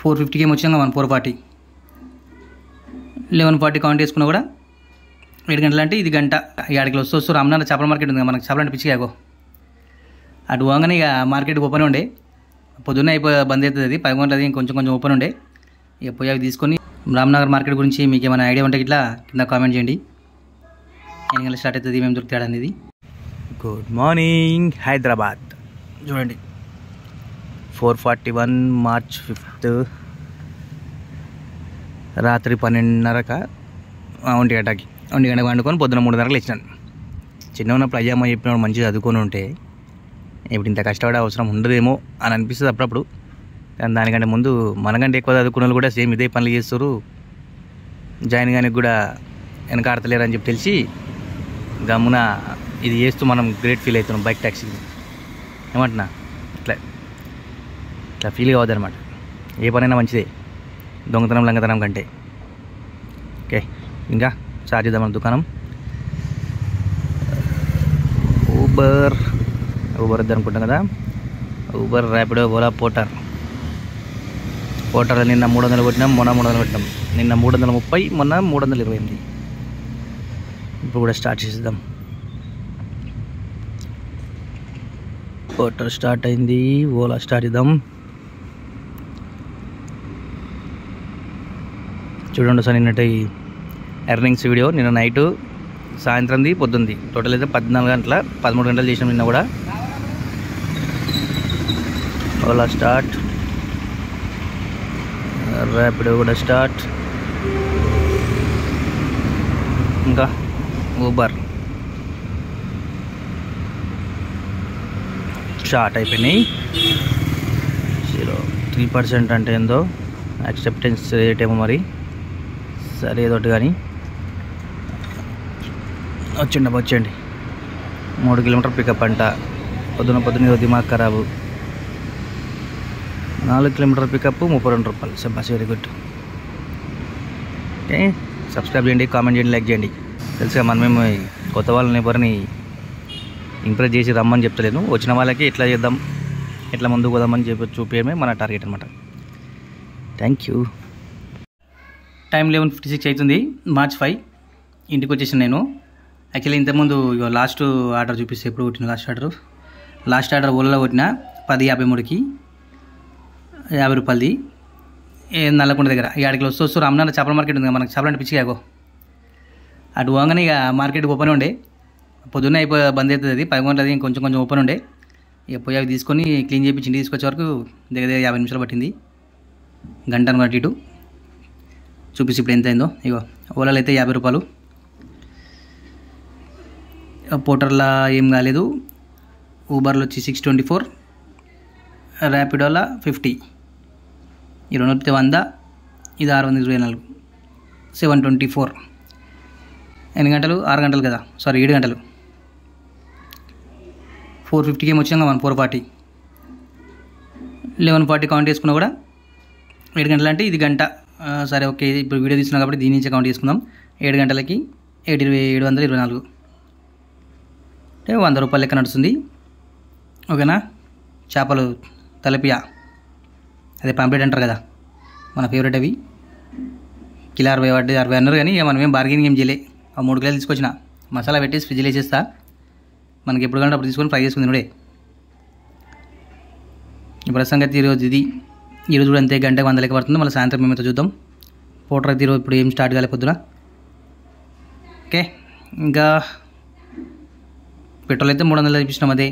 450 ఏమి వచ్చినా మనం 440 1140 కౌంట్ చేసుకున్నా కూడా 7 గంటలు అంటే ఇది గంట. 7 కిలో వస్తూ రామనాథ చేపల మార్కెట్ ఉంది, మనకు చేపలు అంటే పిచ్చిగాగో అటు పోగానే ఇక మార్కెట్ ఓపెన్ ఉండే, పొద్దున్నే బంద్ అవుతుంది, అది 10 గంటలది కొంచెం ఓపెన్ ఉండే. ఇక పోయి అవి తీసుకొని రామ్నగర్ మార్కెట్ గురించి మీకు ఏమైనా ఐడియా ఉంటే ఇట్లా కింద కామెంట్ చేయండి. ఎన్ని గంటలు స్టార్ట్ అవుతుంది, మేము దొరుకుతాడు అనేది. Good morning Hyderabad. చూడండి 4:41 మార్చ్ 5th రాత్రి 12:30 ఒంటి గంటకి వండుకొని పొద్దున 3:30 లేచినాను. చిన్న ఉన్నప్పుడు అయ్యమ్మ చెప్పినప్పుడు మంచిగా చదువుకొని ఉంటే ఇప్పుడు ఇంత కష్టపడే అవసరం ఉండదేమో అని అనిపిస్తుంది అప్పుడప్పుడు. కానీ దానికంటే ముందు మనకంటే ఎక్కువ చదువుకున్న వాళ్ళు కూడా సేమ్ ఇదే పనులు చేస్తారు, జాయిన్ కానీ కూడా వెనక ఆడతలేరు అని చెప్పి తెలిసి గమ్మున ఇది చేస్తూ మనం గ్రేట్ ఫీల్ అవుతున్నాం. బైక్ ట్యాక్సీ ఏమంటున్నా ఇట్లా ఫీల్ కావద్దు అనమాట. ఏ పనైనా మంచిదే దొంగతనం లంగతనం కంటే. ఓకే, ఇంకా స్టార్ట్ చేద్దాం మన దుకాణం. ఊబర్ వద్దు అనుకుంటాం కదా. ఊబర్, ర్యాపిడో, ఓలా, పోటర్ నిన్న 300 కొట్టినాం, మొన్న 300 కొట్టినాం. నిన్న 330, మొన్న 328. ఇప్పుడు కూడా స్టార్ట్ చేసేద్దాం. పోటర్ స్టార్ట్ అయింది, ఓలా స్టార్ట్ చేద్దాం. చూడండి సార్ నిన్నటి ఎర్నింగ్స్ వీడియో, నిన్న నైటు సాయంత్రంది పొద్దుంది, టోటల్ అయితే 14 గంటల 13 గంటలు చేసినాం నిన్న కూడా. ఓలా స్టార్ట్, ర్యాపిడో కూడా స్టార్ట్, ఇంకా ఊబర్ స్టార్ట్ అయిపోయినాయి. 3% అంటే ఏందో యాక్సెప్టెన్స్ రేట్ ఏమో మరి, సరే ఏదోటి కానీ వచ్చండి. 3 కిలోమీటర్ పికప్ అంట. పొద్దున దిమాగ్ ఖరాబు. 4 కిలోమీటర్ పికప్ 32 రూపాయలు. సబ్బాస్, వెరీ గుడ్. ఓకే, సబ్స్క్రైబ్ చేయండి, కామెంట్ చేయండి, లైక్ చేయండి. తెలుసుగా మనమేమో కొత్త వాళ్ళని ఎవరిని ఇంప్రెస్ చేసి రమ్మని చెప్తలేను, వచ్చిన వాళ్ళకి ఎట్లా చేద్దాం, ఎట్లా ముందుకు పోదామని చెప్పి చూపించడమే మన టార్గెట్ అనమాట. Thank you. టైం 11:56 అవుతుంది, మార్చ్ 5. ఇంటికి వచ్చేసాను నేను. యాక్చువల్లీ ఇంతకుముందు లాస్ట్ ఆర్డర్ చూపిస్తే ఎప్పుడు కొట్టిన లాస్ట్ ఆర్డర్ ఓలలో కొట్టిన 10:53కి 50 రూపాయలది, నల్లకొండ దగ్గర. 7 కిలో వస్తూ రామనాథ చేపల మార్కెట్ ఉంది, మనకు చేపలు అంటే పిచ్చిగాగో అటు పోగానే ఇక మార్కెట్ ఓపెన్ ఉండే, పొద్దున్నే బంద్ అవుతుంది, అది 10 గంటలది కొంచెం ఓపెన్ ఉండే. ఇక పోయి అవి తీసుకొని క్లీన్ చేయించి ఇంటికి తీసుకొచ్చే వరకు దగ్గర 50 నిమిషాలు పట్టింది, గంట అనుకుంటే. ఇటు చూపిస్తే ఇప్పుడు ఎంత అయిందో. ఇగో ఓలాలో అయితే 50 రూపాయలు, పోటర్లా ఏం కాలేదు. ఊబర్లో వచ్చి 624, ర్యాపిడోలా 50. ఈ 200 ఇది 624, 724. ఎన్ని గంటలు? 6 గంటలు కదా, సారీ 7 గంటలు. 450 ఏమి వచ్చినా మనం 440 1140 కౌంట్ చేసుకున్నా కూడా 7 గంటలు అంటే ఇది గంట. సరే ఓకే, ఇప్పుడు వీడియో తీసుకున్నాం కాబట్టి దీని నుంచే కౌంట్ చేసుకుందాం. 7 గంటలకి 724 అంటే 100 రూపాయలు లెక్క నడుస్తుంది. ఓకేనా. చేపలు తలపియా, అదే పాంప్లెట్ అంటారు కదా, మన ఫేవరెట్ అవి. కిలో 60 అన్నారు, కానీ మనం ఏం బార్గెనింగ్ ఏం చేయలే. ఆ 3 కిలోలు తీసుకొచ్చిన, మసాలా పెట్టేసి ఫ్రిడ్జ్లో వేసేస్తా, మనకి ఎప్పుడు కావాలంటే అప్పుడు తీసుకొని ఫ్రై చేసుకుంది నూడే. ఇప్పుడు సంగతి ఈరోజు కూడా అంతే, గంటకు 100 లెక్క పడుతుంది. మళ్ళీ సాయంత్రం మేమైతే చూద్దాం. పోటర్ అయితే ఈరోజు ఇప్పుడు ఏం స్టార్ట్ కాలే పొద్దున. ఓకే, ఇంకా పెట్రోల్ అయితే 300 చూపించినాం, అదే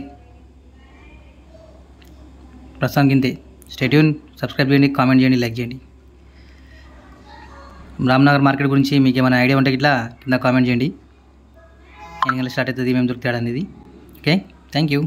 ప్రస్తుతానికి ఇంతే. స్టే ట్యూన్, సబ్స్క్రైబ్ చేయండి, కామెంట్ చేయండి, లైక్ చేయండి. రామ్నగర్ మార్కెట్ గురించి మీకు ఏమైనా ఐడియా ఉంటే ఇట్లా కింద కామెంట్ చేయండి. ఎన్ని గంటలు స్టార్ట్ అవుతుంది, మేము దొరుకుతాడు అనేది. Okay, thank you.